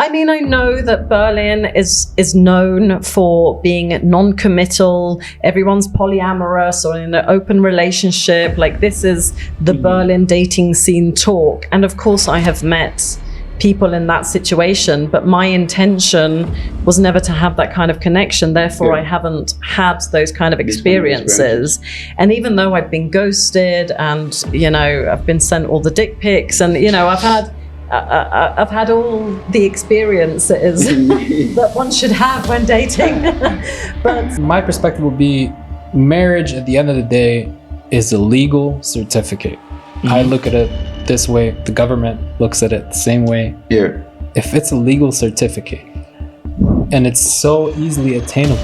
I mean, I know that Berlin is known for being non-committal. Everyone's polyamorous or in an open relationship. Like, this is the Berlin dating scene talk. And of course, I have met people in that situation, but my intention was never to have that kind of connection. Therefore, I haven't had those kind of experiences. And even though I've been ghosted and, you know, I've been sent all the dick pics and, you know, I've had all the experiences that one should have when dating. But my perspective would be, marriage at the end of the day is a legal certificate. I look at it this way. The government looks at it the same way. Yeah. If it's a legal certificate and it's so easily attainable,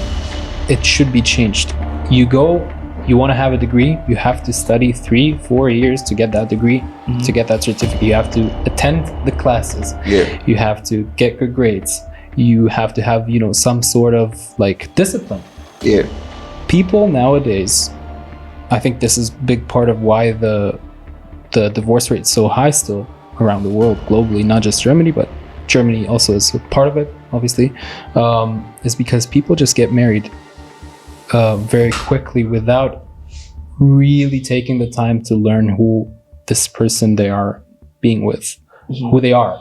it should be changed. You want to have a degree, you have to study 3-4 years to get that degree, to get that certificate. You have to attend the classes. Yeah. You have to get good grades. You have to have, you know, some sort of like discipline. Yeah. People nowadays, I think this is a big part of why the divorce rate is so high still around the world, globally, not just Germany, but Germany also is a part of it, obviously, is because people just get married very quickly without really taking the time to learn who this person they are being with, who they are.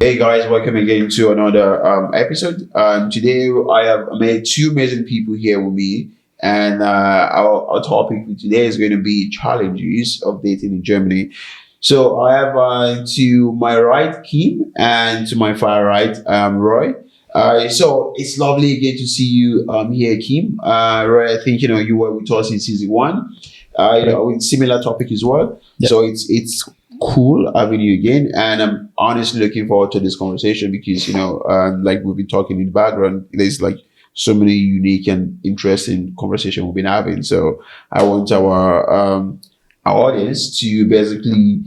Hey guys, welcome again to another episode. Today I have made two amazing people here with me, and our topic for today is going to be challenges of dating in Germany. So I have to my right Kim and to my far right Roy. So it's lovely again to see you here, Kim. Roy, I think you were with us in season 1. With similar topic as well. Yep. So it's cool having you again, and I'm honestly looking forward to this conversation because like we've been talking in the background, there's like so many unique and interesting conversation we've been having. So I want our audience to basically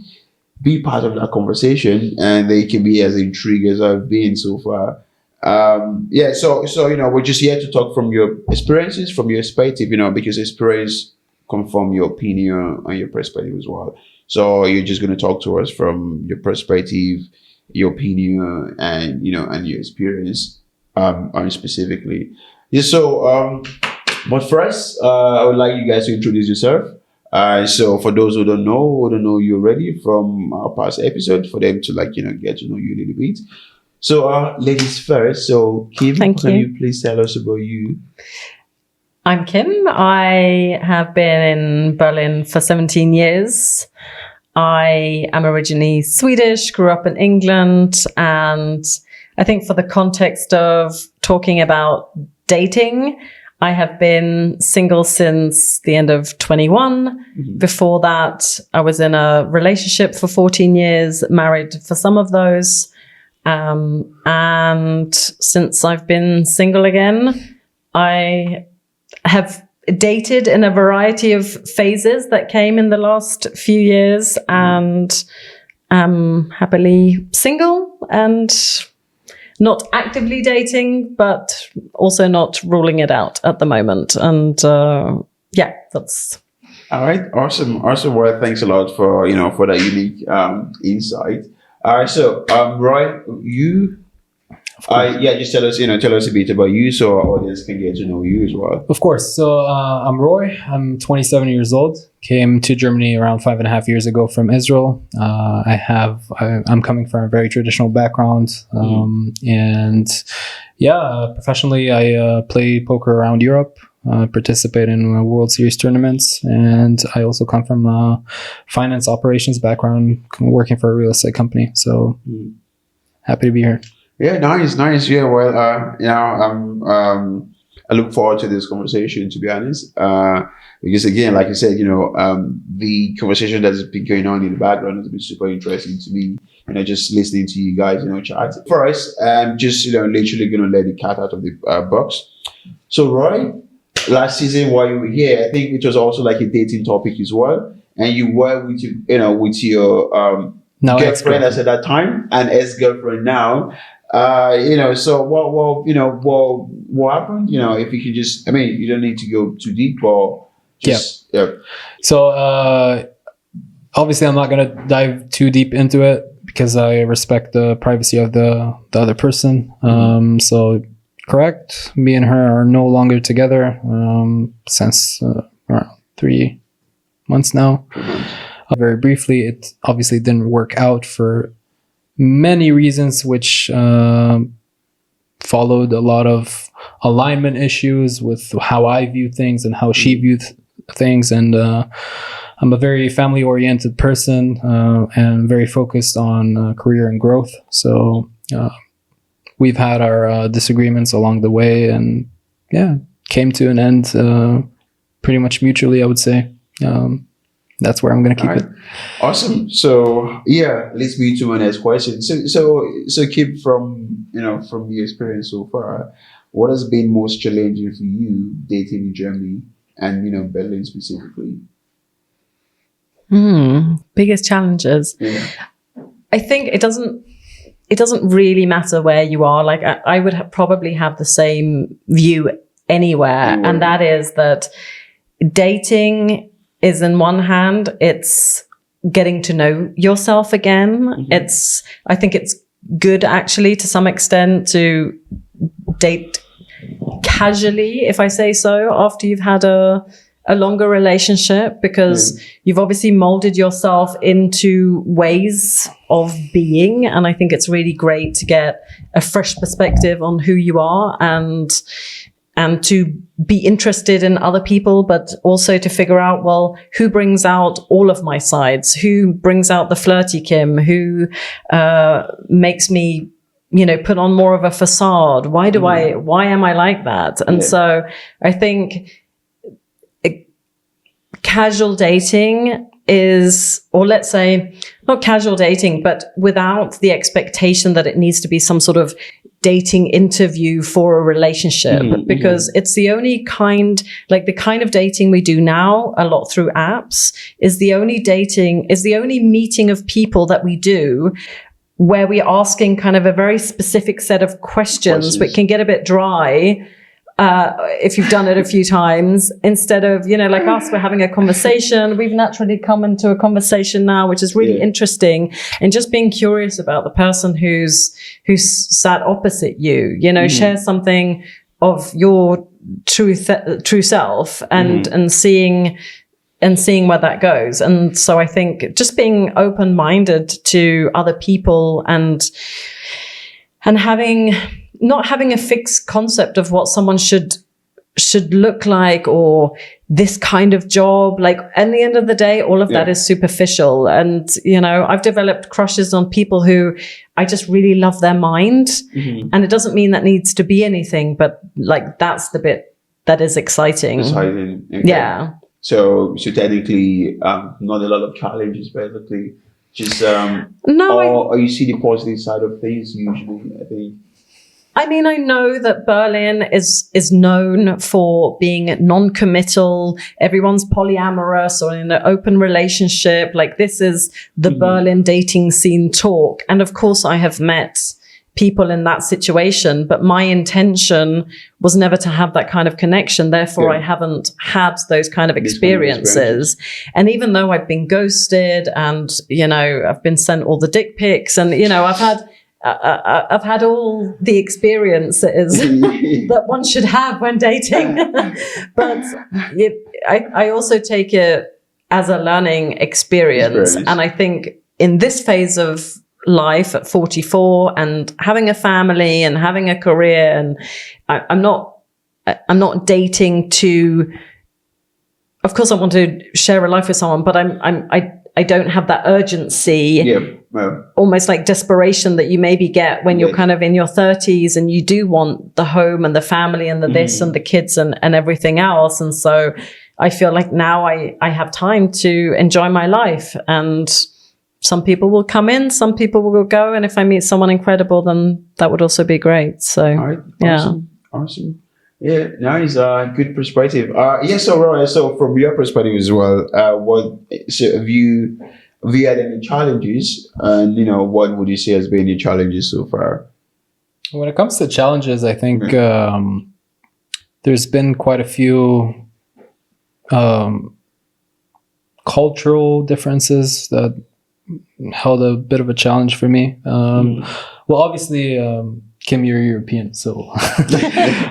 be part of that conversation, and they can be as intrigued as I've been so far. So we're just here to talk from your experiences, from your perspective, because experience come from your opinion and your perspective as well. So you're just going to talk to us from your perspective, your opinion, and and your experience, specifically. Yeah. So, but first, I would like you guys to introduce yourself. So for those who don't know you already from our past episode, for them to get to know you a little bit. So, ladies first. So, Kim, can you please tell us about you? I'm Kim. I have been in Berlin for 17 years. I am originally Swedish, grew up in England, and I think for the context of talking about dating, I have been single since the end of 21. Mm-hmm. Before that, I was in a relationship for 14 years, married for some of those. And since I've been single again, I have dated in a variety of phases that came in the last few years, and am happily single and not actively dating, but also not ruling it out at the moment. And that's all right. Awesome. Well, thanks a lot for for that unique insight. All right. So Roy, you. Just tell us a bit about you so our audience can get to know you as well. Of course. So I'm Roy. I'm 27 years old. Came to Germany around 5.5 years ago from Israel. I'm coming from a very traditional background. Professionally, I play poker around Europe, participate in World Series tournaments, and I also come from a finance operations background, working for a real estate company. So happy to be here. Yeah, nice. Yeah, well, I look forward to this conversation, to be honest, because again, like I said, the conversation that's been going on in the background has been super interesting to me, just listening to you guys, chat. For us, I'm just, literally going to let the cat out of the box. So, Roy, last season while you were here, I think it was also like a dating topic as well, and you were with your girlfriend at that time and ex-girlfriend now. So what happened? If you could just, you don't need to go too deep or just, yeah. So, obviously I'm not going to dive too deep into it because I respect the privacy of the other person. So correct, me and her are no longer together since around 3 months now. Very briefly, it obviously didn't work out for many reasons, which followed a lot of alignment issues with how I view things and how she viewed things. And I'm a very family-oriented person and very focused on career and growth. So we've had our disagreements along the way, and came to an end pretty much mutually, I would say. That's where I'm going to keep it. Awesome. So let's move to my next question. So Kip, from your experience so far, what has been most challenging for you dating in Germany and Berlin specifically? Biggest challenges. Yeah. I think it doesn't really matter where you are. Like I would probably have the same view anywhere, and that is that dating is, in one hand, it's getting to know yourself again. I think it's good actually to some extent to date casually, if I say so, after you've had a longer relationship, because you've obviously molded yourself into ways of being. And I think it's really great to get a fresh perspective on who you are and to be interested in other people, but also to figure out, well, who brings out all of my sides? Who brings out the flirty Kim? Who makes me, put on more of a facade? Why am I like that? And so I think casual dating is, or let's say not casual dating, but without the expectation that it needs to be some sort of dating interview for a relationship, because it's the only kind, like the kind of dating we do now a lot through apps is the only meeting of people that we do where we're asking kind of a very specific set of questions, which can get a bit dry if you've done it a few times, instead of, like us, we're having a conversation. We've naturally come into a conversation now, which is really interesting, and just being curious about the person who's sat opposite you, share something of your true self and seeing where that goes. And so I think just being open-minded to other people and not having a fixed concept of what someone should look like, or this kind of job. Like, at the end of the day, all of that is superficial. And, I've developed crushes on people who I just really love their mind. And it doesn't mean that needs to be anything, but like, that's the bit that is exciting. Okay. Yeah. So technically, not a lot of challenges, basically. Just, or you see the positive side of things usually, I think. I mean, I know that Berlin is known for being non-committal. Everyone's polyamorous or in an open relationship. Like, this is the Berlin dating scene talk. And of course, I have met people in that situation, but my intention was never to have that kind of connection. Therefore, I haven't had those kind of experiences. And even though I've been ghosted and, I've been sent all the dick pics and, I've had all the experiences that one should have when dating. But I also take it as a learning experience. And I think in this phase of life at 44 and having a family and having a career, and I'm not dating to, of course I want to share a life with someone, but I don't have that urgency, almost like desperation that you maybe get when you're kind of in your 30s and you do want the home and the family and the this and the kids and everything else. And so I feel like now I have time to enjoy my life, and some people will come in, some people will go. And if I meet someone incredible, then that would also be great. So, all right. Awesome. Yeah, nice. Good perspective. So Roy, so from your perspective as well, have you had any challenges? And what would you say has been your challenges so far? When it comes to challenges, I think there's been quite a few cultural differences that held a bit of a challenge for me. Well, obviously, Kim, you're European, so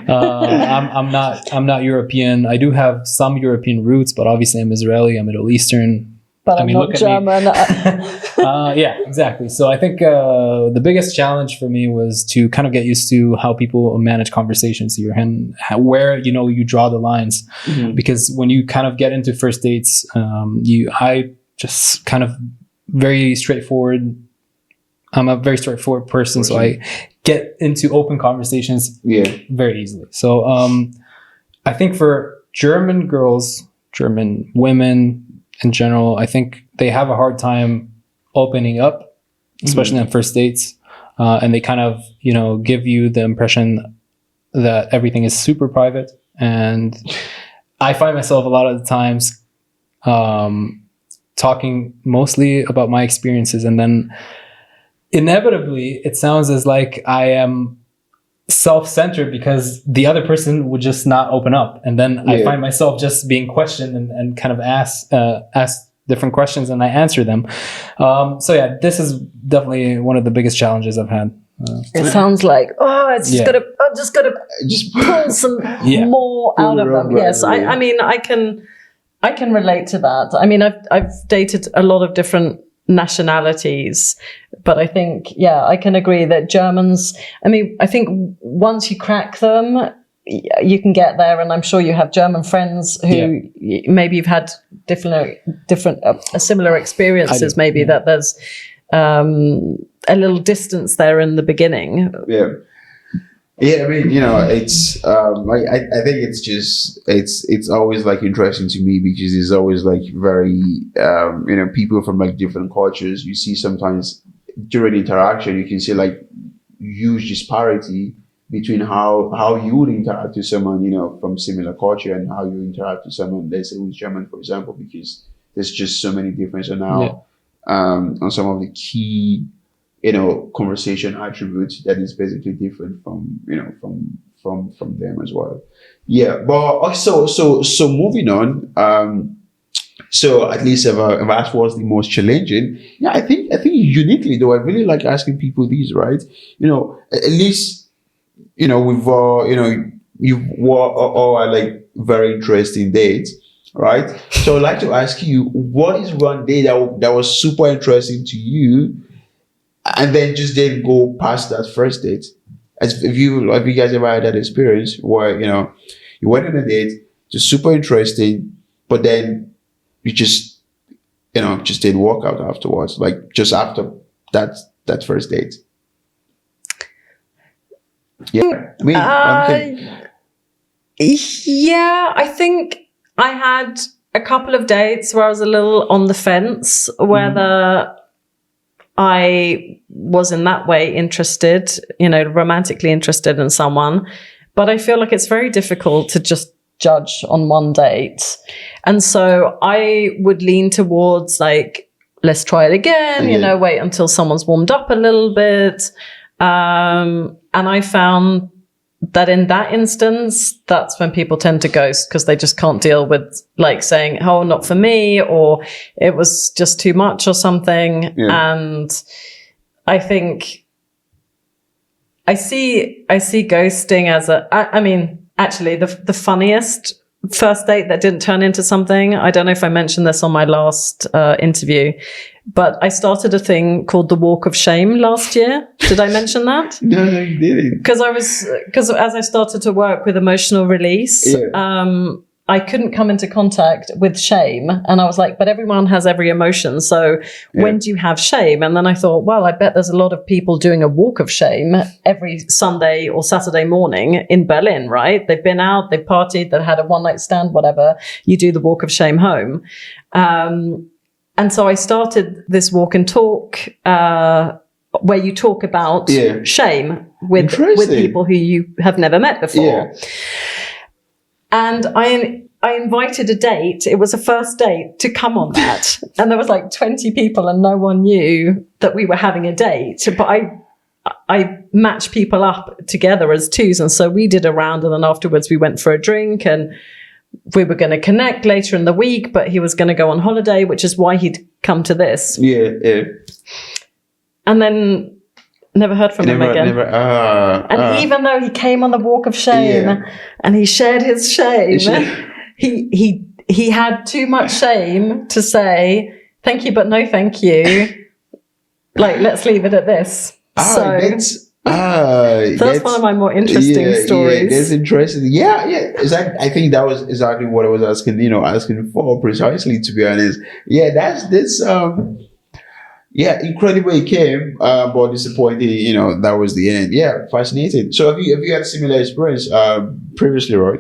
I'm not European. I do have some European roots, but obviously I'm Israeli, I'm Middle Eastern. But I'm not German. Yeah, exactly. So I think the biggest challenge for me was to kind of get used to how people manage conversations here and where, you draw the lines. Because when you kind of get into first dates, I just kind of very straightforward. I'm a very straightforward person, so I get into open conversations very easily. So I think for German girls, German women in general, I think they have a hard time opening up, especially on first dates. And they kind of, give you the impression that everything is super private. And I find myself a lot of the times talking mostly about my experiences, and then inevitably it sounds as like I am self-centered because the other person would just not open up, and then I find myself just being questioned and kind of ask different questions, and I answer them. So yeah, this is definitely one of the biggest challenges I've had. It sounds like I'm just gonna pull some more out of them. Yes, I mean I can relate to that. I mean I've dated a lot of different nationalities, but I think I can agree that Germans, I think once you crack them you can get there, and I'm sure you have German friends who maybe you've had different similar experiences, maybe that there's a little distance there in the beginning. I mean, it's I think it's always like interesting to me because it's always like very people from like different cultures. You see sometimes during interaction you can see like huge disparity between how you would interact with someone from similar culture and how you interact with someone, let's say, who's German, for example, because there's just so many differences now on some of the key conversation attributes that is basically different from them as well. But also so moving on, so at least if I ask what's the most challenging, I think uniquely though, I really like asking people these, right? At least we've you've all are like very interesting dates, right? So I'd like to ask you, what is one day that was super interesting to you, and then just didn't go past that first date? As if you guys ever had that experience where you went on a date, just super interesting, but then you just didn't work out afterwards, like just after that first date. I think I had a couple of dates where I was a little on the fence whether I was in that way interested, romantically interested in someone. But I feel like it's very difficult to just judge on one date. And so I would lean towards like, let's try it again, wait until someone's warmed up a little bit. And I found that in that instance, that's when people tend to ghost because they just can't deal with like saying, oh, not for me, or it was just too much or something. And I think I see ghosting as actually the funniest first date that didn't turn into something. I don't know if I mentioned this on my last interview, but I started a thing called the Walk of Shame last year. Did I mention that? No, you didn't. Because as I started to work with emotional release, I couldn't come into contact with shame. And I was like, but everyone has every emotion. So when do you have shame? And then I thought, well, I bet there's a lot of people doing a walk of shame every Sunday or Saturday morning in Berlin, right? They've been out, they've partied, they've had a one-night stand, whatever. You do the walk of shame home. And so I started this walk and talk, where you talk about shame with people who you have never met before. And I invited a date. It was a first date to come on that. And there was like 20 people and no one knew that we were having a date. But I matched people up together as twos. And so we did a round, and then afterwards we went for a drink and we were going to connect later in the week, but he was going to go on holiday, which is why he'd come to this. Yeah. And then never heard from him again. And even though he came on the walk of shame and he shared his shame, he had too much shame to say, thank you, but no thank you. Like, let's leave it at this. That's one of my more interesting stories. Yeah, that's interesting. Yeah. Exactly. I think that was exactly what I was asking for precisely, to be honest. Yeah, that's incredible it came, but disappointing, that was the end. Yeah, fascinating. So have you had a similar experience previously, right?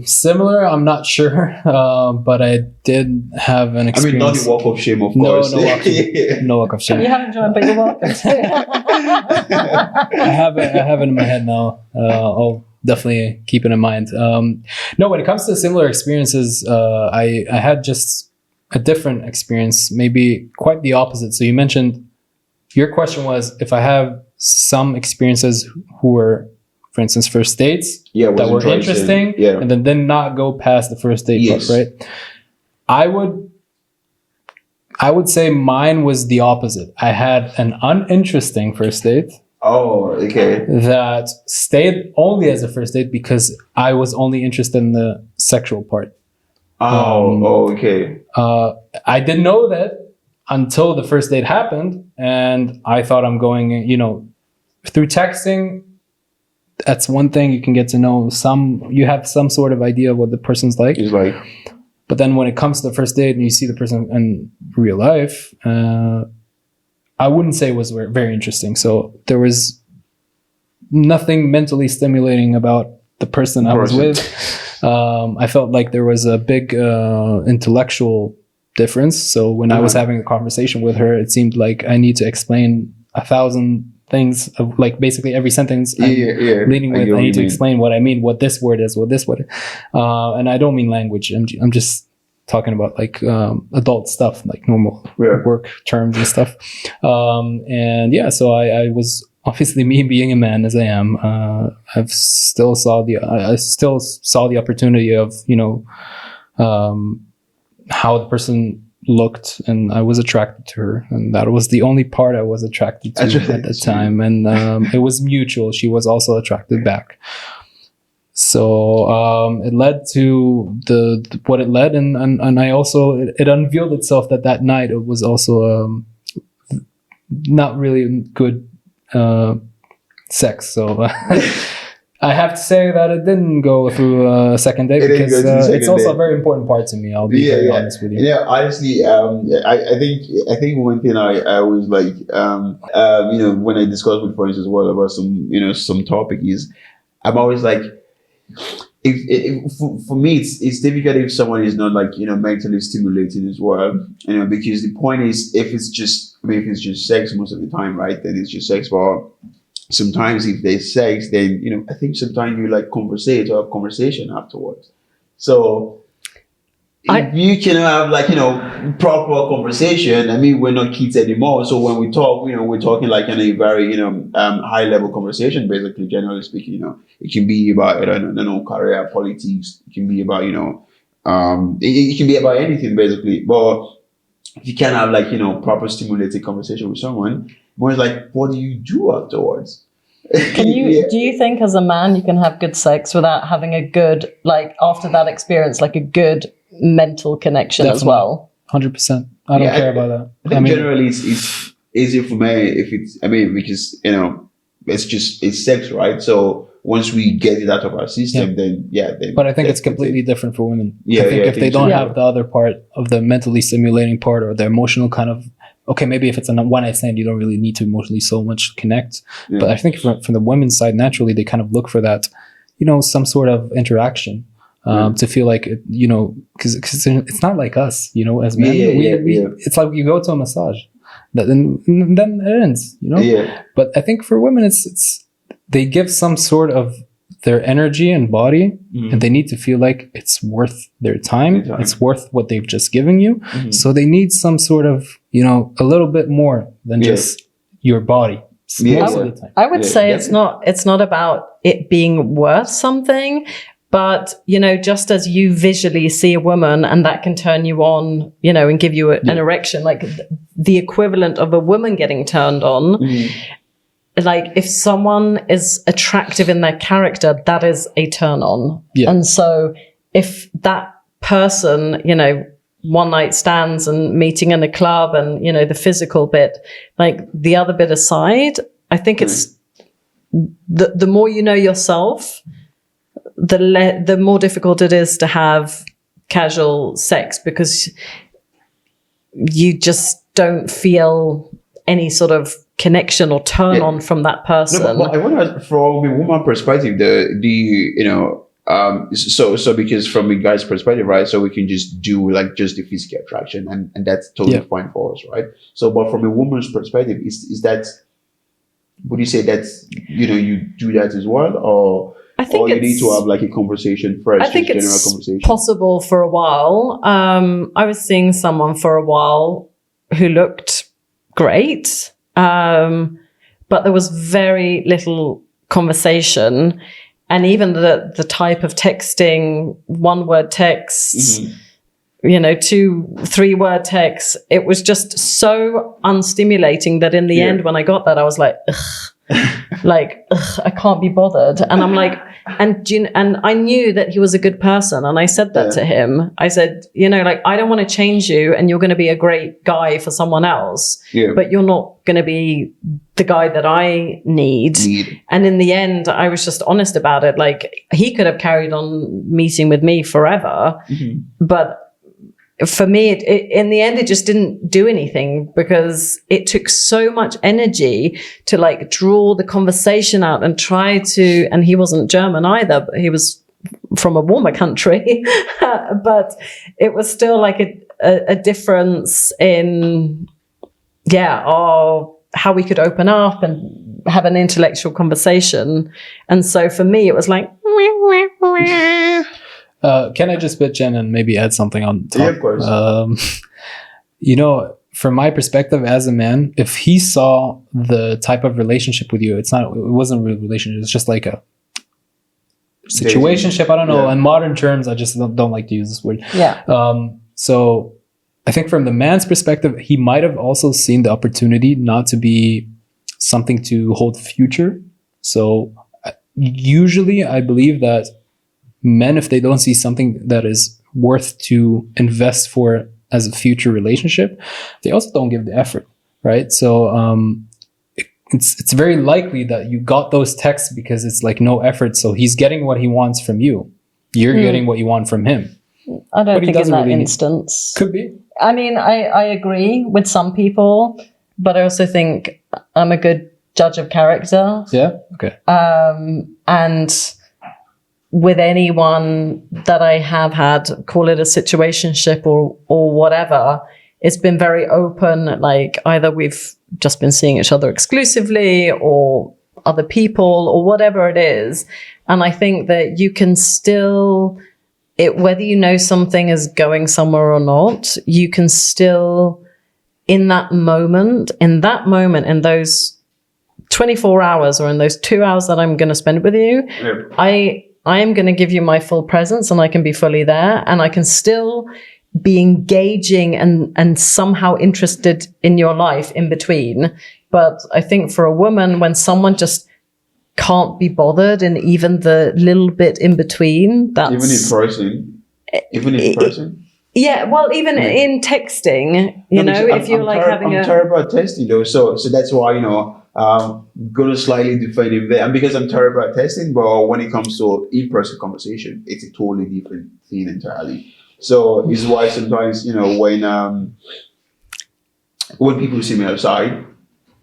Similar, I'm not sure, but I did have an experience. I mean, not the walk of shame, of course. No walk of shame. You haven't joined, but you're welcome to. I have it in my head now. I'll definitely keep it in mind. No, when it comes to similar experiences, I had just a different experience, maybe quite the opposite. So you mentioned, your question was if I have some experiences who were, for instance, first dates that were interesting, and then did not go past the first date part, right? I would say mine was the opposite. I had an uninteresting first date. Oh, okay. That stayed only as a first date because I was only interested in the sexual part. Okay. I didn't know that until the first date happened, and I thought I'm going, through texting. That's one thing you can get to know you have some sort of idea of what the person's like. But then when it comes to the first date and you see the person in real life, I wouldn't say it was very interesting. So there was nothing mentally stimulating about the person I was with. I felt like there was a big intellectual difference. So when I was having a conversation with her, it seemed like I need to explain 1,000 things of like basically every sentence I'm leading with. I need to explain what I mean, what this word is, what this word, and I don't mean language. I'm just talking about like adult stuff, like normal work terms and stuff. So I was obviously, me being a man as I am, I still saw the opportunity of how the person looked, and I was attracted to her, and that was the only part I was attracted to at the time, and it was mutual. She was also attracted back. So it led to what it led, and I also it unveiled itself that night it was also not really good sex. So I have to say that it didn't go through a second date because it's also a very important part to me. I'll be very honest with you. Yeah, honestly, I think one thing I was like, when I discuss with friends as well about some topic is, I'm always like, for me it's difficult if someone is not like mentally stimulating as well, because the point is if it's just sex most of the time, right, then it's just sex. But sometimes if there's sex, then I think sometimes you like conversate or have conversation afterwards. So if you can have like proper conversation. I mean, we're not kids anymore, so when we talk, we're talking like in a very high level conversation, basically, generally speaking. It can be about I don't know career, politics. It can be about it can be about anything basically. But if you can have like proper stimulating conversation with someone, more like what do you do afterwards? Do you think as a man you can have good sex without having a good, like after that experience, like a good mental connection? Definitely. As well? 100%. I don't care about that. I think generally it's easier for me if it's because it's sex, right? So once we get it out of our system, then. But I think it's completely different for women. I think if they don't have the other part of the mentally stimulating part or the emotional kind of, okay, maybe if it's a one night stand, you don't really need to emotionally so much connect. Yeah. But I think from the women's side, naturally, they kind of look for that, some sort of interaction to feel like, because it's not like us, as men. It's like you go to a massage, then it ends, Yeah. But I think for women, it's they give some sort of their energy and body, and they need to feel like it's worth their time. It's worth what they've just given you. So they need some sort of, a little bit more than just your body. Most of the time. I would say it's not about it being worth something, But, just as you visually see a woman and that can turn you on, and give you an erection, like the equivalent of a woman getting turned on, like if someone is attractive in their character, that is a turn on. Yeah. And so if that person, one night stands and meeting in a club and, the physical bit, like the other bit aside, I think it's the more you know yourself, the more difficult it is to have casual sex, because you just don't feel any sort of connection or turn on from that person. No, but I wonder, from a woman perspective, so because from a guy's perspective, right? So we can just do like just the physical attraction, and that's totally fine for us, right? So, but from a woman's perspective, is that, would you say that's, you do that as well, or you need to have like a conversation first? I think it's possible for a while. I was seeing someone for a while who looked great, but there was very little conversation. And even the type of texting, 1-word texts, 2-3 word texts, it was just so unstimulating that in the end, when I got that, I was like, ugh, I can't be bothered. And I'm like, and I knew that he was a good person. And I said that to him. I said, I don't want to change you, and you're going to be a great guy for someone else, but you're not going to be the guy that I need. And in the end, I was just honest about it. Like, he could have carried on meeting with me forever, but for me, in the end, it just didn't do anything, because it took so much energy to like draw the conversation out and try to, and he wasn't German either, but he was from a warmer country, but it was still like a difference in, how we could open up and have an intellectual conversation. And so for me, it was like, can I just pitch in and maybe add something on top? Yeah, of course. From my perspective as a man, if he saw the type of relationship with you, it wasn't a real relationship. It's just like a situationship. I don't know. In modern terms, I just don't like to use this word. Yeah. So I think from the man's perspective, he might have also seen the opportunity not to be something to hold future. So usually I believe that men, if they don't see something that is worth to invest for as a future relationship, they also don't give the effort, right? So it's very likely that you got those texts because it's like no effort. So he's getting what he wants from you. You're getting what you want from him. I don't think in that instance. Could be. I mean, I agree with some people, but I also think I'm a good judge of character. Yeah? Okay. And with anyone that I have had, call it a situationship or whatever, it's been very open. Like, either we've just been seeing each other exclusively or other people or whatever it is. And I think that you can still, whether you know something is going somewhere or not, you can still, in that moment, in those 24 hours or in those 2 hours that I'm going to spend with you, I am going to give you my full presence, and I can be fully there, and I can still be engaging and somehow interested in your life in between. But I think for a woman, when someone just can't be bothered in even the little bit in between, that's... Even in person? Yeah, well, even in texting, if you're I'm terrible at texting though, so that's why, I'm gonna slightly defend him there. And because I'm terrible at testing, but when it comes to in-person conversation, it's a totally different thing entirely. So it's why sometimes, when people see me outside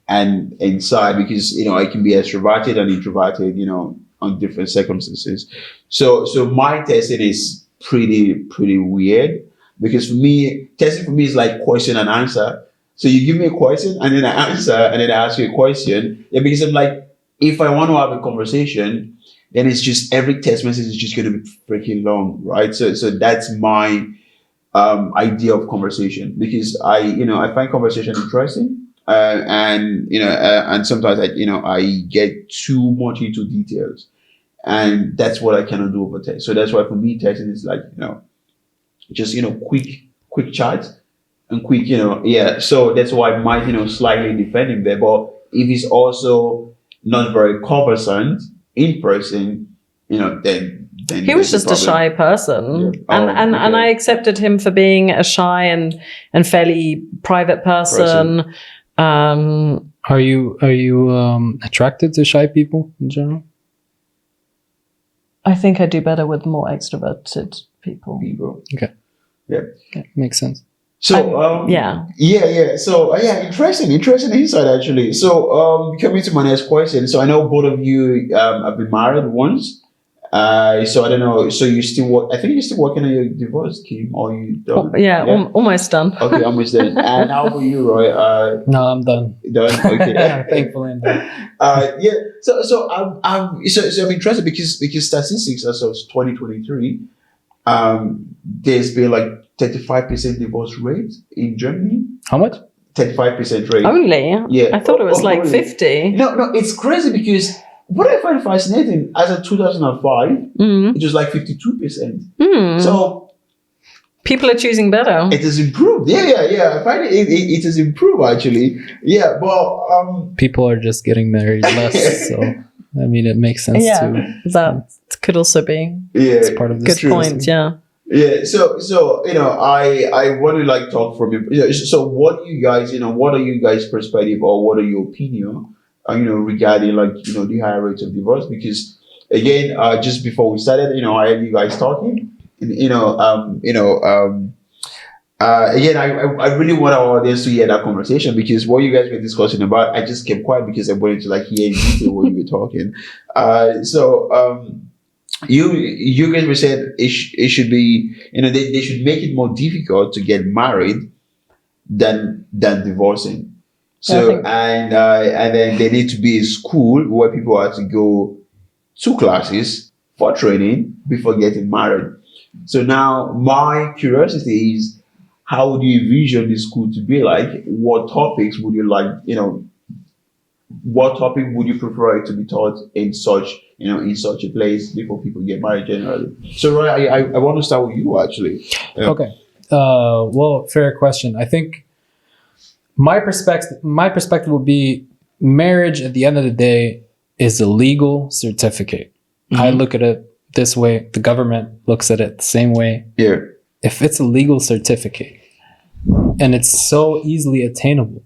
and inside, because, I can be extroverted and introverted, on different circumstances. So my testing is pretty weird, because for me, testing is like question and answer. So you give me a question and then I answer and then I ask you a question. Yeah, because I'm like, if I want to have a conversation, then it's just every text message is just going to be freaking long, right? So that's my idea of conversation, because I find conversation interesting, and sometimes I get too much into details, and that's what I cannot do over text. So that's why for me, texting is like, just quick chat and quick, yeah. So that's why I might, slightly defend him there. But if he's also not very conversant in person, then he was just a shy person. Yeah. Oh, and I accepted him for being a shy and fairly private person. Are you attracted to shy people in general? I think I do better with more extroverted people. Okay. Yeah. Makes sense. So yeah. So interesting insight actually. So coming to my next question. So I know both of you have been married once. So I don't know. So you still work? I think you're still working on your divorce, Kim, or you done? Almost done. Okay, almost done. And how about you, Roy? No, I'm done. Done. Okay. Thankfully, I'm done. Yeah. So I'm interested because statistics as of 2023, there's been like 35% divorce rate in Germany. How much? 35% rate. Only? Yeah. I thought it was like only. 50. No, it's crazy because what I find fascinating, as of 2005, it was like 52%. So people are choosing better. it has improved. Yeah. I find it has improved actually. Yeah, but people are just getting married less. So I mean, it makes sense too. That could also be. Yeah, it's part of the good point. Yeah. Yeah. So I want to like talk from you. So what are you guys' perspective, or what are your opinion? Regarding like the higher rates of divorce, because again, just before we started, I heard you guys talking, and again, I really want our audience to hear that conversation, because what you guys were discussing about, I just kept quiet because I wanted to like hear in detail what you were talking. You guys were saying it should be, they should make it more difficult to get married than divorcing. So and then they need to be a school where people have to go 2 classes for training before getting married. So now my curiosity is, how would you envision this school to be like? What topics would you like? What topic would you prefer it to be taught in such a place before people get married generally? So Roy, I want to start with you actually. Okay. Well, fair question. I think my perspective would be, marriage at the end of the day is a legal certificate. I look at it this way. The government looks at it the same way. Yeah. If it's a legal certificate and it's so easily attainable,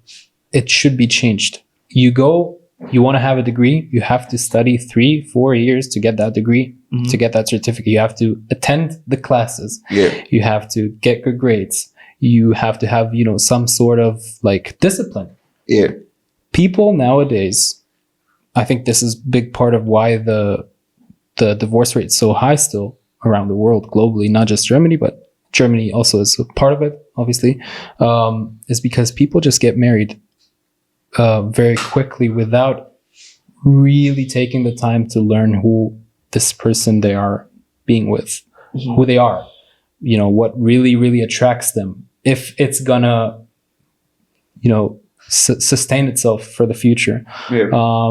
it should be changed. You want to have a degree, you have to study 3-4 years to get that degree, to get that certificate. You have to attend the classes. Yeah. You have to get good grades. You have to have, some sort of like discipline. Yeah. People nowadays, I think this is a big part of why the divorce rate is so high still around the world globally, not just Germany, but Germany also is a part of it, obviously, is because people just get married very quickly without really taking the time to learn who this person they are being with, who they are, what really, really attracts them, if it's gonna, sustain itself for the future. Yeah.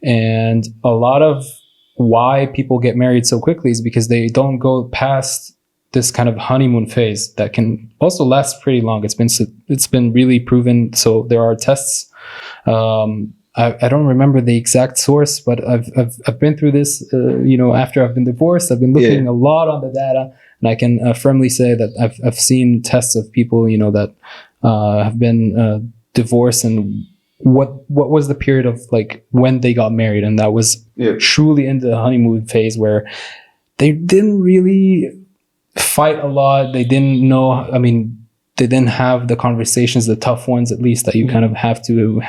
And a lot of why people get married so quickly is because they don't go past this kind of honeymoon phase that can also last pretty long. It's been really proven. So there are tests. I don't remember the exact source, but I've been through this. After I've been divorced, I've been looking a lot on the data, and I can firmly say that I've seen tests of people that have been divorced, and what was the period of like when they got married, and that was truly in the honeymoon phase where they didn't really fight a lot. They didn't know. I mean, they didn't have the conversations, the tough ones, at least, that you kind of have to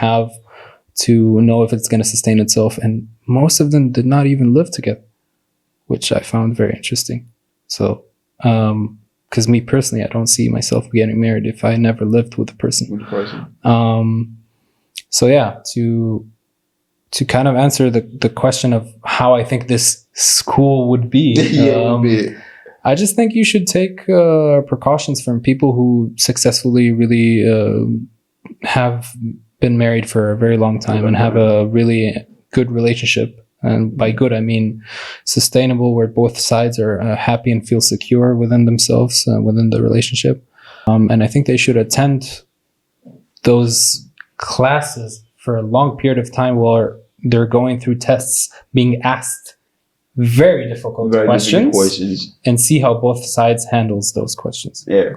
know if it's going to sustain itself. And most of them did not even live together, which I found very interesting. So, because me personally, I don't see myself getting married if I never lived with a person. So yeah, to kind of answer the question of how I think this school would be, I just think you should take precautions from people who successfully really have been married for a very long time and have a really good relationship. And by good, I mean sustainable, where both sides are happy and feel secure within themselves, within the relationship. And I think they should attend those classes for a long period of time while they're going through tests, being asked very difficult questions, and see how both sides handles those questions. Yeah.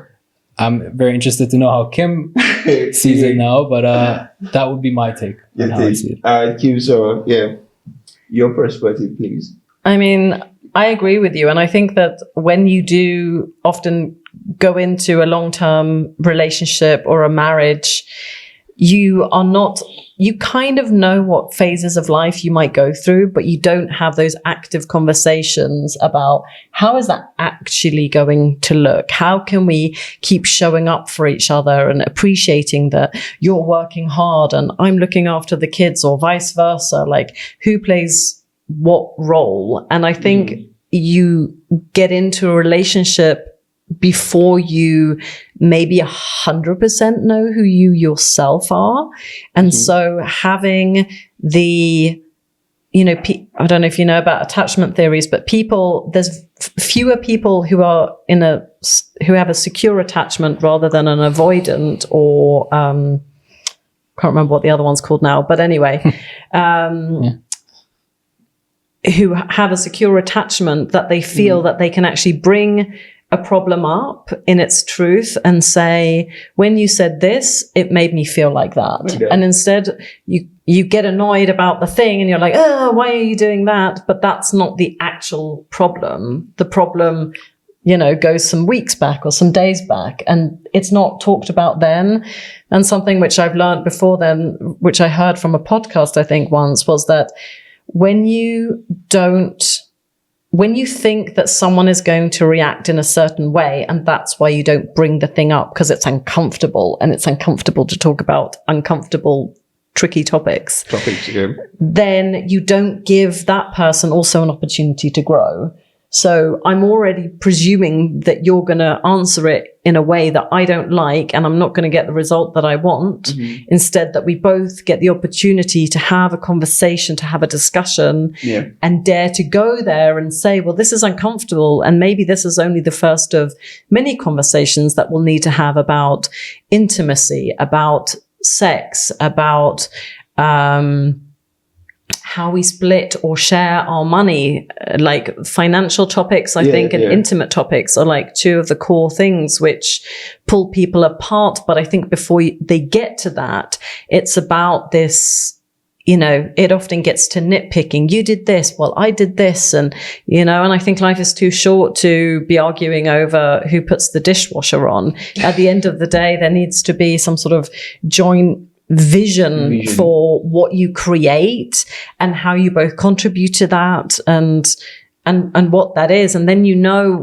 I'm very interested to know how Kim sees it now, but that would be my take on how I see it. Kim, so yeah, your perspective, please. I mean, I agree with you. And I think that when you do often go into a long-term relationship or a marriage, you kind of know what phases of life you might go through, but you don't have those active conversations about how is that actually going to look? How can we keep showing up for each other and appreciating that you're working hard and I'm looking after the kids, or vice versa? Like, who plays what role? And I think you get into a relationship before you maybe 100% know who you yourself are. And so having the, I don't know if you know about attachment theories, but there's fewer people who have a secure attachment rather than an avoidant, or can't remember what the other one's called now, but anyway, who have a secure attachment that they feel that they can actually bring a problem up in its truth and say, when you said this, it made me feel like that. Okay. And instead you get annoyed about the thing and you're like, oh, why are you doing that? But that's not the actual problem. The problem, goes some weeks back or some days back, and it's not talked about then. And something which I've learned before then, which I heard from a podcast, I think once, was that when you think that someone is going to react in a certain way, and that's why you don't bring the thing up because it's uncomfortable, and it's uncomfortable to talk about uncomfortable, tricky topics, then you don't give that person also an opportunity to grow. So I'm already presuming that you're going to answer it in a way that I don't like, and I'm not going to get the result that I want. Instead, that we both get the opportunity to have a conversation, to have a discussion, and dare to go there and say, well, this is uncomfortable. And maybe this is only the first of many conversations that we'll need to have about intimacy, about sex, about, how we split or share our money. Like financial topics, I think, and intimate topics are like two of the core things which pull people apart. But I think before they get to that, it's about this, it often gets to nitpicking. You did this, well, I did this. And, and I think life is too short to be arguing over who puts the dishwasher on. At the end of the day, there needs to be some sort of joint vision for what you create and how you both contribute to that, and what that is. And then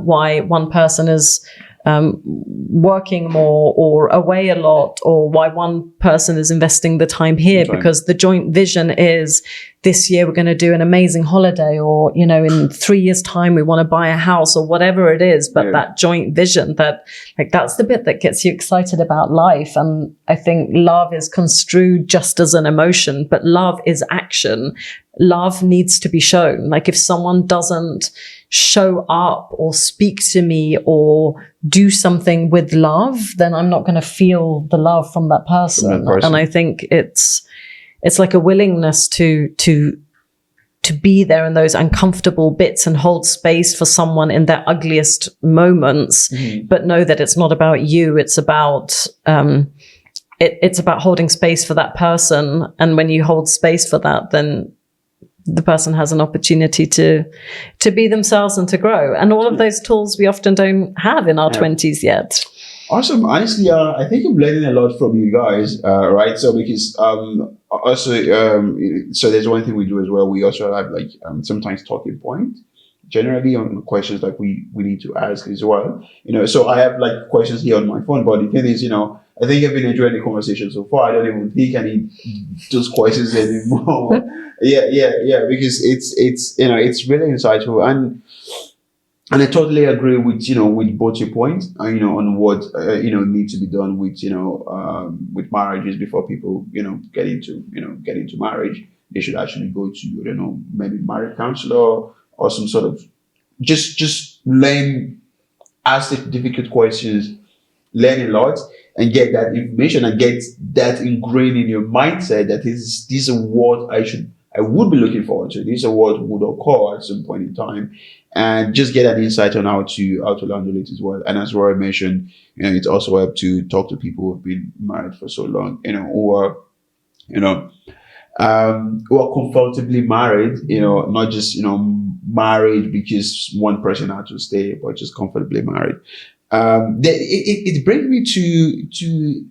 why one person is working more or away a lot, or why one person is investing the time here, because the joint vision is, this year we're going to do an amazing holiday, or in 3 years time we want to buy a house, or whatever it is. But that joint vision, that's the bit that gets you excited about life. And I think love is construed just as an emotion, but love is action. Love needs to be shown. Like, if someone doesn't show up or speak to me or do something with love, then I'm not going to feel the love from that person. And I think it's like a willingness to be there in those uncomfortable bits and hold space for someone in their ugliest moments, but know that it's not about you. It's about it's about holding space for that person. And when you hold space for that, then the person has an opportunity to be themselves and to grow. And all of those tools we often don't have in our 20s yet. Awesome. Honestly, I think I'm learning a lot from you guys, right? So because also, so there's one thing we do as well. We also have sometimes talking points, generally on questions like we need to ask as well. So I have questions here on my phone, but the thing is, I think I've been enjoying the conversation so far. I don't even think I need those questions anymore. Because it's really insightful, and I totally agree with with both your points, on what needs to be done with marriages before people get into marriage. they should actually go to, I don't know, maybe marriage counselor or some sort of just learn, ask the difficult questions, learn a lot, and get that information and get that ingrained in your mindset that these are what I would be looking forward to. These are what would occur at some point in time, and just get an insight on how to handle it as well. And as Roy mentioned, it's also helped to talk to people who've been married for so long, or who are comfortably married, not just married because one person had to stay, but just comfortably married. It brings me to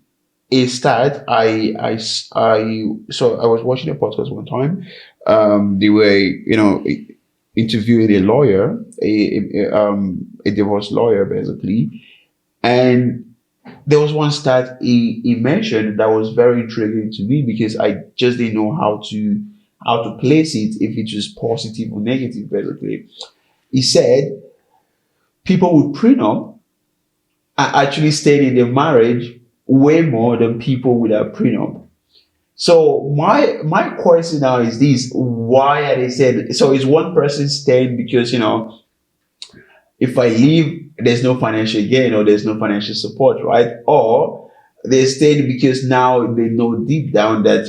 a stat. So I was watching a podcast one time. They were interviewing a lawyer, a divorce lawyer basically, and there was one stat he mentioned that was very intriguing to me because I just didn't know how to place it, if it was positive or negative basically. He said people with prenup are actually staying in their marriage way more than people without prenup. So my question now is this: why are they saying so? Is one person staying because if I leave, there's no financial gain or there's no financial support, right? Or they're staying because now they know deep down that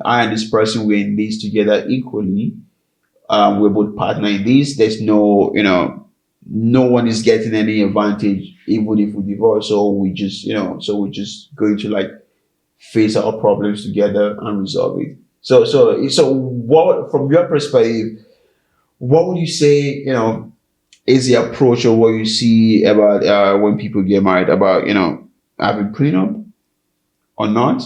I and this person, we're in this together equally. We're both partner in this. There's no one is getting any advantage even if we divorce. So we're just going to face our problems together and resolve it. So what, from your perspective, what would you say is the approach, or what you see about when people get married, about having prenup or not?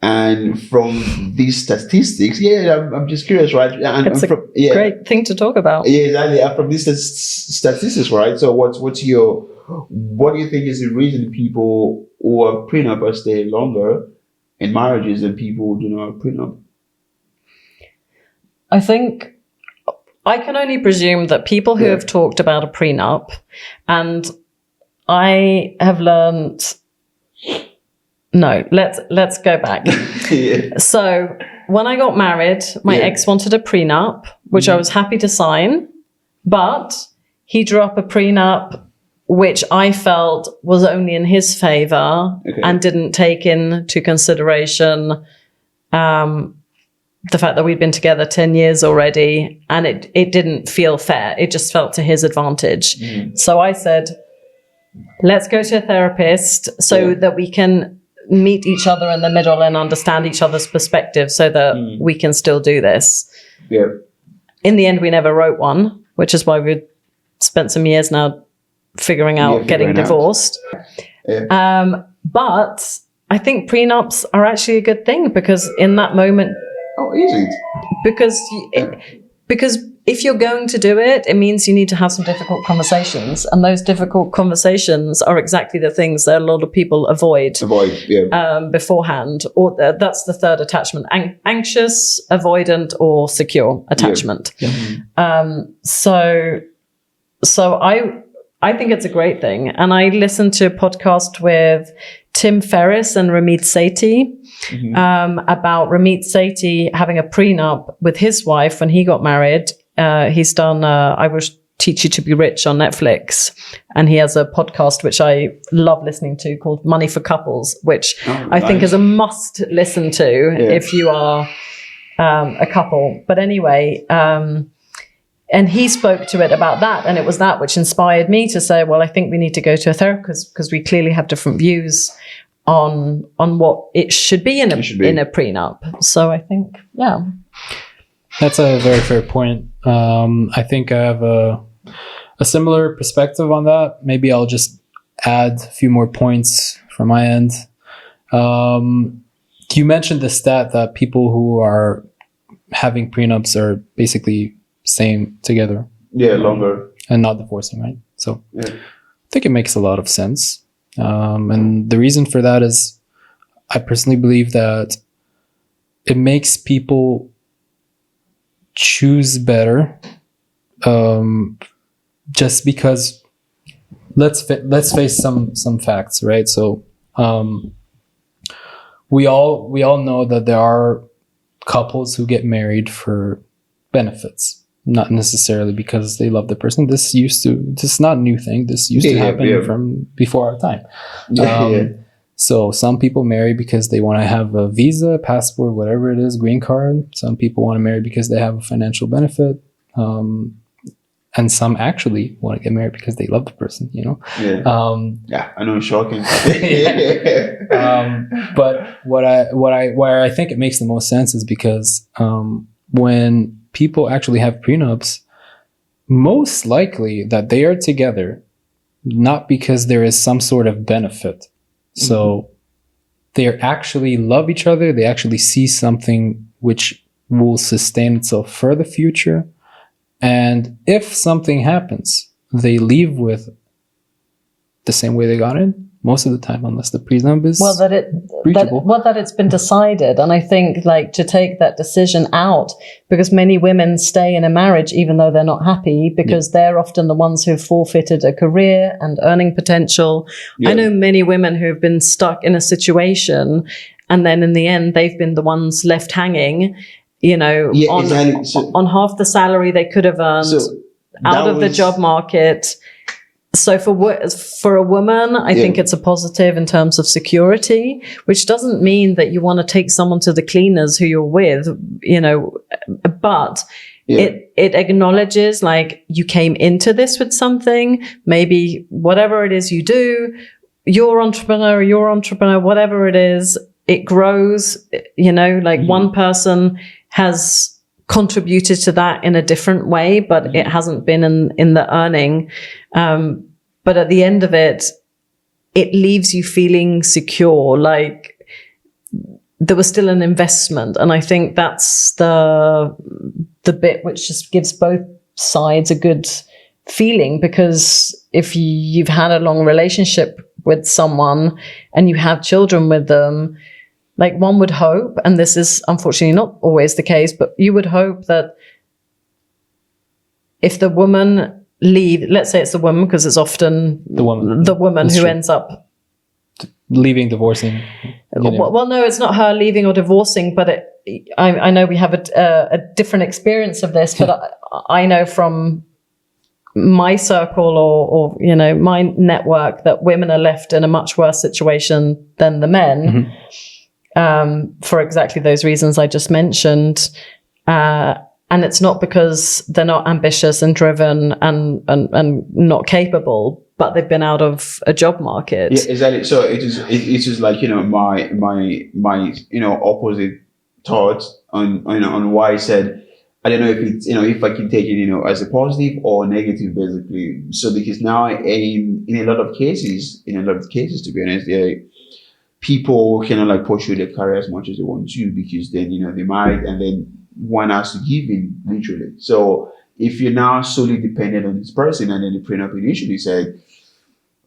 And from these statistics, I'm just curious, right? And It's a great thing to talk about. Yeah, exactly. And from these statistics, right? So what do you think is the reason people who have prenup are staying longer in marriages than people who do not have prenup? I think I can only presume that people who have talked about a prenup, and I have learned. No, let's go back. Yeah. So when I got married, my ex wanted a prenup, which I was happy to sign, but he drew up a prenup which I felt was only in his favor and didn't take into consideration the fact that we'd been together 10 years already, and it didn't feel fair. It just felt to his advantage. So I said, let's go to a therapist so that we can meet each other in the middle and understand each other's perspective so that we can still do this. Yeah. In the end, we never wrote one, which is why we've spent some years now figuring out getting divorced. Yeah. But I think prenups are actually a good thing, because in that moment... Oh, is it? Because if you're going to do it, it means you need to have some difficult conversations. And those difficult conversations are exactly the things that a lot of people avoid beforehand. Or that's the third attachment: anxious, avoidant, or secure attachment. Yeah. So I think it's a great thing. And I listened to a podcast with Tim Ferriss and Ramit Sethi about Ramit Sethi having a prenup with his wife when he got married. He's done I Will Teach You to Be Rich on Netflix. And he has a podcast which I love listening to called Money for Couples, which I think is a must listen to if you are a couple. But anyway, and he spoke to it about that. And it was that which inspired me to say, well, I think we need to go to a therapist, because we clearly have different views on what it should be in a prenup. So I think, that's a very fair point. I think I have a similar perspective on that. Maybe I'll just add a few more points from my end. You mentioned the stat that people who are having prenups are basically staying together. Yeah, longer. And not divorcing, right? So I think it makes a lot of sense. And the reason for that is I personally believe that it makes people choose better, just because let's face some facts, right? So we all know that there are couples who get married for benefits, not necessarily because they love the person. This is not a new thing. This used to happen from before our time. So some people marry because they want to have a visa, passport, whatever it is, green card. Some people want to marry because they have a financial benefit. And some actually want to get married because they love the person, you know? I know, it's shocking. But where I think it makes the most sense is because when people actually have prenups, most likely that they are together not because there is some sort of benefit. So they actually love each other. They actually see something which will sustain itself for the future. And if something happens, they leave with the same way they got in most of the time, unless the prenup is breachable. That it's been decided. And I think like to take that decision out, because many women stay in a marriage even though they're not happy, because they're often the ones who've forfeited a career and earning potential. I know many women who have been stuck in a situation and then in the end they've been the ones left hanging, you know, on half the salary they could have earned out of the job market. So for a woman, I think it's a positive in terms of security, which doesn't mean that you want to take someone to the cleaners who you're with, you know, but it acknowledges like you came into this with something, maybe whatever it is you do, your entrepreneur, whatever it is, it grows, you know, like one person has contributed to that in a different way, but it hasn't been in the earning. But at the end of it, it leaves you feeling secure, like there was still an investment. And I think that's the bit which just gives both sides a good feeling, because if you've had a long relationship with someone and you have children with them, like one would hope, and this is unfortunately not always the case, but you would hope that if the woman let's say it's the woman, because it's often the woman who ends up leaving, divorcing. Well, no, it's not her leaving or divorcing, but I know we have a different experience of this, but I know from my circle or you know, my network that women are left in a much worse situation than the men. For exactly those reasons I just mentioned. And it's not because they're not ambitious and driven and not capable, but they've been out of a job market. Yeah, exactly. So it is like, you know, my you know, opposite thoughts on why I said I don't know if it's, you know, if I can take it, you know, as a positive or negative, basically. So because now in a lot of cases, to be honest, people cannot like pursue their career as much as they want to, because then, you know, they married and then one has to give in, literally. So if you're now solely dependent on this person, and then the prenup initially said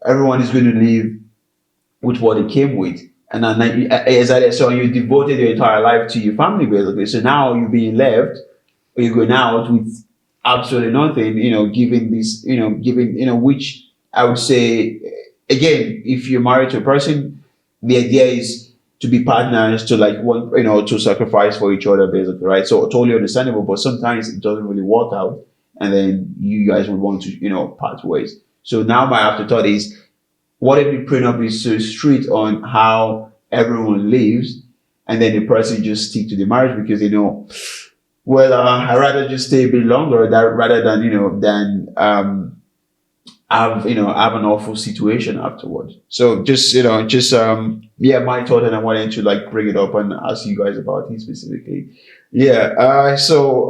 everyone is going to live with what they came with, and then so you devoted your entire life to your family, basically. So now you're being left, or you're going out with absolutely nothing, you know, giving, which I would say, again, if you're married to a person, the idea is to be partners, to like one, you know, to sacrifice for each other, basically, right? So totally understandable, but sometimes it doesn't really work out, and then you guys would want to, you know, part ways. So now my afterthought is, what if the prenup is so strict on how everyone lives, and then the person just stick to the marriage because they know, well, I'd rather just stay a bit longer rather than, you know, have an awful situation afterwards. So my thought, and I wanted to like bring it up and ask you guys about it specifically. Let's go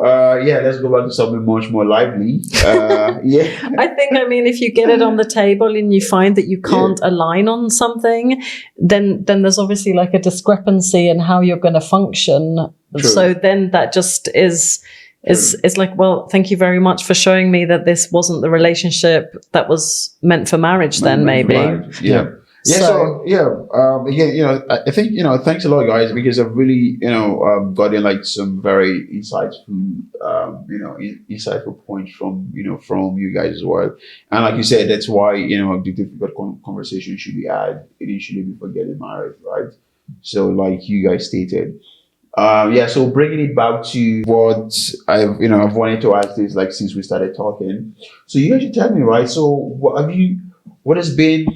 back to something much more lively. I think, if you get it on the table and you find that you can't align on something, then there's obviously like a discrepancy in how you're going to function. True. So then that just is like, well, thank you very much for showing me that this wasn't the relationship that was meant for marriage. Maybe. Again, I think, thanks a lot, guys, because I've really, gotten like some very insightful points from you guys as well. And like you said, that's why, the difficult conversation should be had initially before getting married, right? So like you guys stated. So bringing it back to what I've wanted to ask this, like, since we started talking. So you guys should tell me, right? So what has been,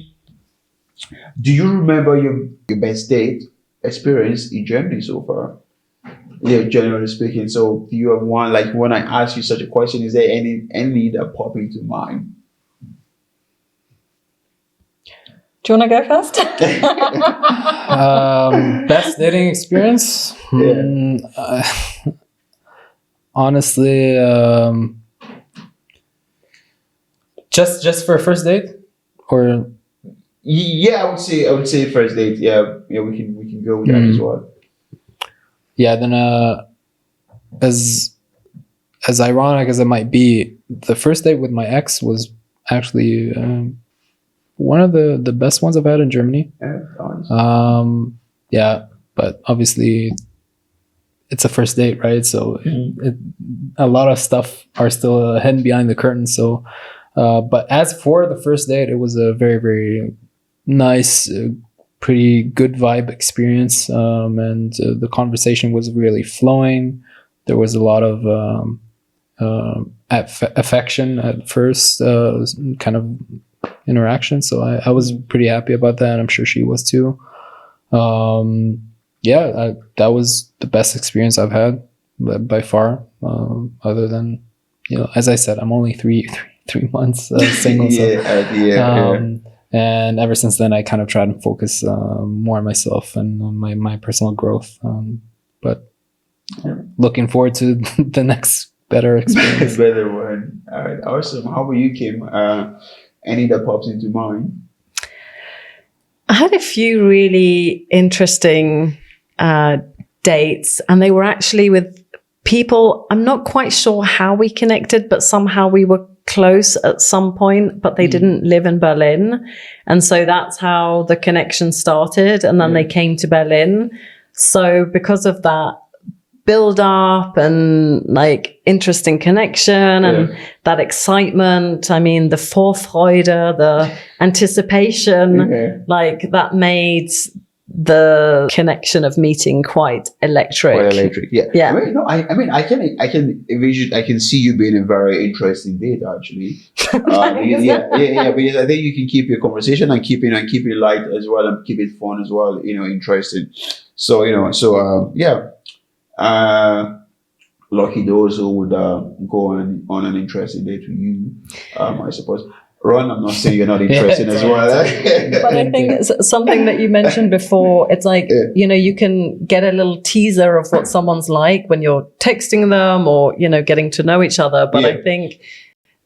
do you remember your best date experience in Germany so far? Yeah, generally speaking. So do you have one, like, when I ask you such a question, is there any that pop into mind? Do you want to go first? Best dating experience? Honestly, just for a first date, or Yeah, I would say first date. Yeah, we can go with that as well. yeah. Then as ironic as it might be, the first date with my ex was actually one of the best ones I've had in Germany. Yeah, but obviously it's a first date, right? So a lot of stuff are still hidden behind the curtain. So, but as for the first date, it was a very, very nice, pretty good vibe experience. And the conversation was really flowing. There was a lot of affection at first, kind of interaction. So I was pretty happy about that. I'm sure she was too. That was the best experience I've had by far. Other than, as I said, I'm only three months single. And ever since then, I kind of tried to focus more on myself and on my personal growth. But looking forward to the next better experience. Better one. All right, awesome. How about you, Kim? Any that pops into mind? I had a few really interesting dates, and they were actually with people. I'm not quite sure how we connected, but somehow we were close at some point, but they didn't live in Berlin. And so that's how the connection started. And then they came to Berlin. So because of that build up and like interesting connection and that excitement, I mean, the Vorfreude, the anticipation, like that made the connection of meeting quite electric. Yeah. I mean, I can envision, I can see you being a very interesting date, actually. Because I think you can keep your conversation and keep it light as well, and keep it fun as well, interesting. So, lucky those who would go on an interesting date with you, I suppose. Ron, I'm not saying you're not interested as well. But I think it's something that you mentioned before, it's like, you can get a little teaser of what someone's like when you're texting them or, getting to know each other. But I think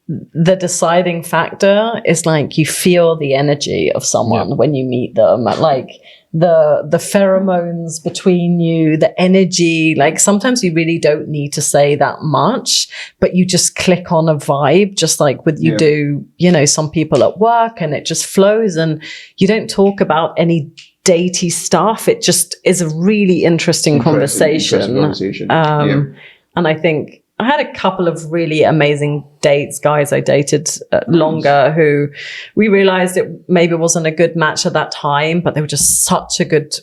the deciding factor is like you feel the energy of someone when you meet them, like the pheromones between you, the energy. Like sometimes you really don't need to say that much, but you just click on a vibe, just like with you do, some people at work, and it just flows, and you don't talk about any datey stuff. It just is a really interesting conversation. And I think I had a couple of really amazing dates, guys I dated longer, who we realized it maybe wasn't a good match at that time, but they were just such a good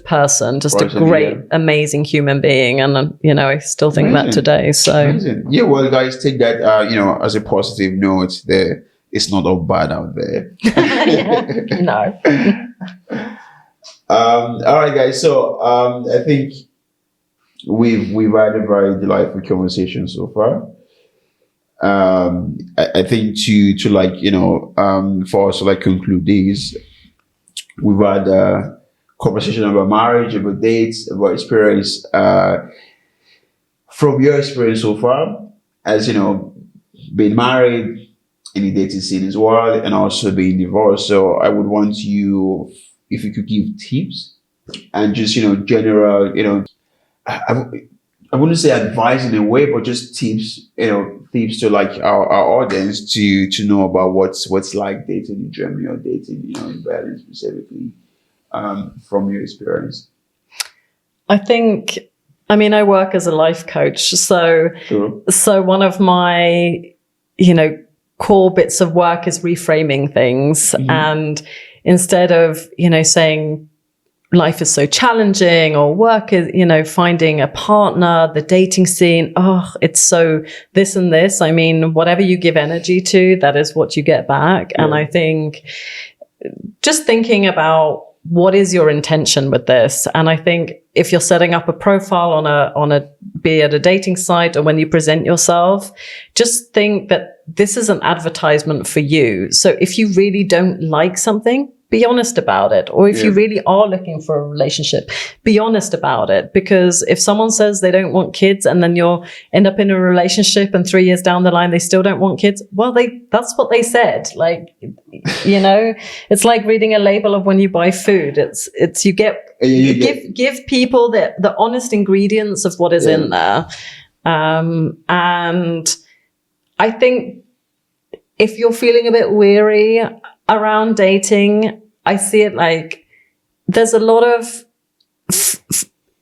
person, just a great, amazing human being. And, I still think that today. So, amazing. Yeah, well, guys, take that, as a positive note there. It's not all bad out there. No. All right, guys. So, I think we've had a very delightful conversation so far. I think to like, for us to like conclude these, we've had a conversation about marriage, about dates, about experience. From your experience so far, as being married, in the dating scene as well, and also being divorced. So I would want you, if you could give tips and just, general, I wouldn't say advice in a way, but just tips, tips to like our audience to know about what's like dating in Germany or dating, in Berlin specifically, from your experience. I think, I work as a life coach. So one of my, core bits of work is reframing things. And instead of, saying, life is so challenging, or work is, finding a partner, the dating scene, it's so this and this. I mean, whatever you give energy to, that is what you get back. Yeah. And I think just thinking about what is your intention with this. And I think if you're setting up a profile on a be it a dating site, or when you present yourself, just think that this is an advertisement for you. So if you really don't like something, be honest about it. Or if you really are looking for a relationship, be honest about it. Because if someone says they don't want kids, and then you'll end up in a relationship and 3 years down the line they still don't want kids, well, that's what they said. Like, it's like reading a label of when you buy food. It's you give people the honest ingredients of what is in there. And I think if you're feeling a bit weary around dating, I see it like there's a lot of,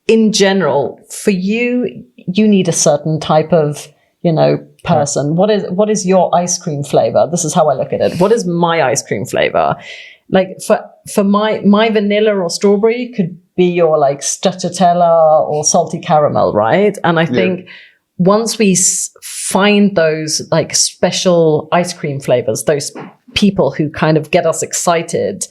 in general, for you need a certain type of, person. What is your ice cream flavor? This is how I look at it. What is my ice cream flavor? Like for my vanilla or strawberry could be your like stracciatella or salty caramel, right? And I think once we find those like special ice cream flavors, those people who kind of get us excited,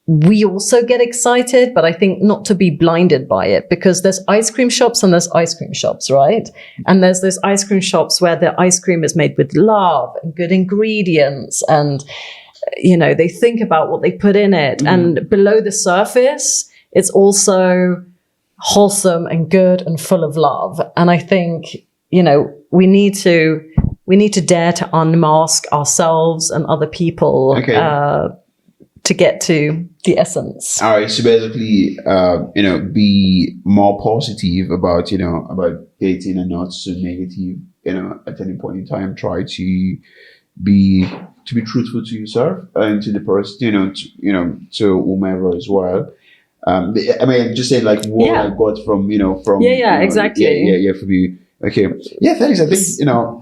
we also get excited, but I think not to be blinded by it, because there's ice cream shops and there's ice cream shops, right? And there's those ice cream shops where the ice cream is made with love and good ingredients, and they think about what they put in it. And below the surface, it's also wholesome and good and full of love. And I think, we need to dare to unmask ourselves and other people to get to the essence. All right. So basically, be more positive about dating, and not so negative, at any point in time. Try to be truthful to yourself and to the person, to whomever as well. Just say like what I got from, exactly. From you. Okay. Yeah, thanks. I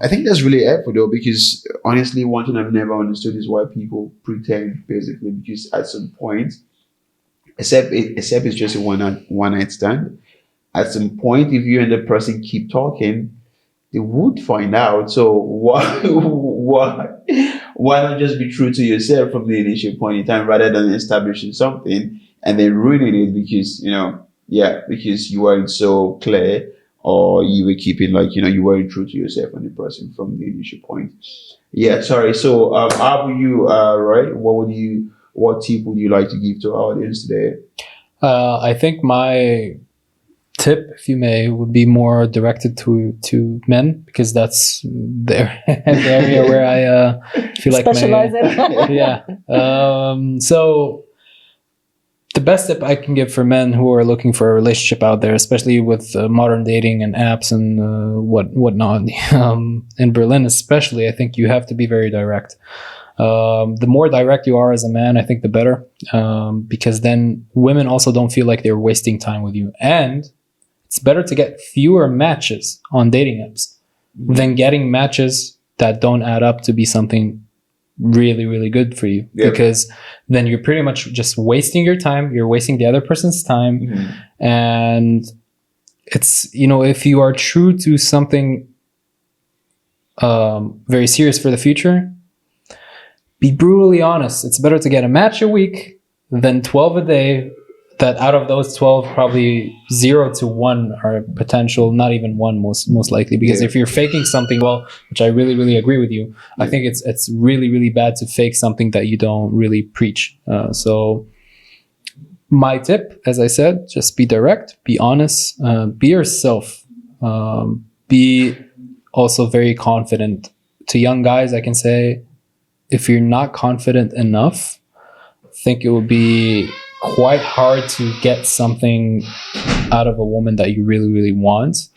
think that's really helpful though, because honestly, one thing I've never understood is why people pretend, basically, because at some point, except it's just a one night stand, at some point, if you and the person keep talking, they would find out. So why not just be true to yourself from the initial point in time, rather than establishing something and then ruining it because you weren't so clear, or you were keeping you weren't true to yourself and the person from the initial point. Yeah, sorry. So how about you, Roy? What tip would you like to give to our audience today? I think my tip, if you may, would be more directed to men, because that's the area where I feel like specialize in. Yeah. So the best tip I can give for men who are looking for a relationship out there, especially with modern dating and apps and whatnot, in Berlin especially, I think you have to be very direct. The more direct you are as a man, I think the better, because then women also don't feel like they're wasting time with you. And it's better to get fewer matches on dating apps than getting matches that don't add up to be something really, really good for you, because then you're pretty much just wasting your time. You're wasting the other person's time. And it's, if you are true to something very serious for the future, be brutally honest. It's better to get a match a week than 12 a day, that out of those 12, probably 0 to 1 are potential, not even 1 most likely. Because if you're faking something, well, which I really, really agree with you, I think it's really, really bad to fake something that you don't really preach. So my tip, as I said, just be direct, be honest, be yourself, be also very confident. To young guys, I can say, if you're not confident enough, I think it would be quite hard to get something out of a woman that you really, really want.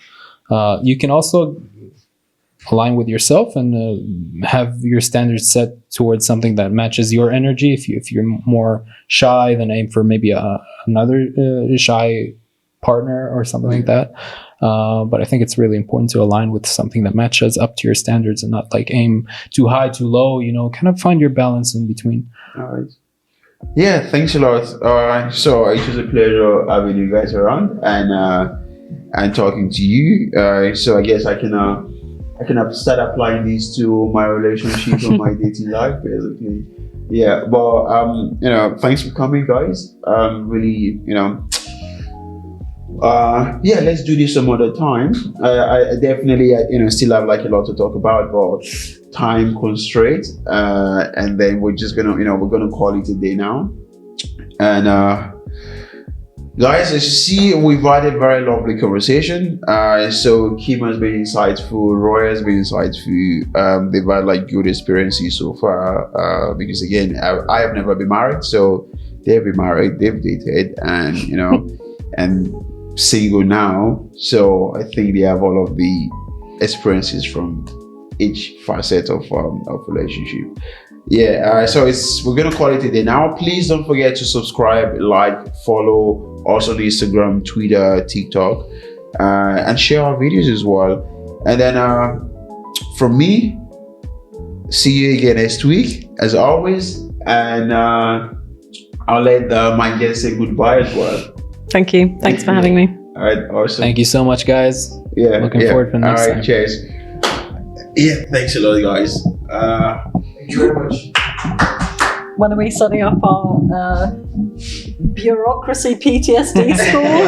You can also align with yourself and have your standards set towards something that matches your energy. If you're more shy, then aim for maybe another shy partner or something like that. But I think it's really important to align with something that matches up to your standards and not like aim too high, too low, kind of find your balance in between. All right. Yeah, thanks a lot. So it was a pleasure having you guys around and talking to you. So I guess I can start applying these to my relationship and my dating life, basically. Yeah, but thanks for coming, guys. Really, yeah, let's do this some other time. I definitely, still have like a lot to talk about, but time constraint. And then we're just gonna, we're gonna call it a day now. And guys, as you see, we've had a very lovely conversation. So Kim has been insightful, Roy has been insightful. They've had like good experiences so far. Because again, I have never been married, so they've been married, they've dated, and and single now. So I think they have all of the experiences from each facet of relationship. Yeah, so we're gonna call it a day now. Please don't forget to subscribe, like, follow, also on Instagram, Twitter, TikTok, and share our videos as well. And then from me, see you again next week as always. And I'll let my guest say goodbye as well. Thank you. Thanks for having me. All right, awesome. Thank you so much, guys. Yeah, looking forward for next All right, time. cheers. Yeah, thanks a lot, guys. Thank you very much. When are we setting up our bureaucracy PTSD school?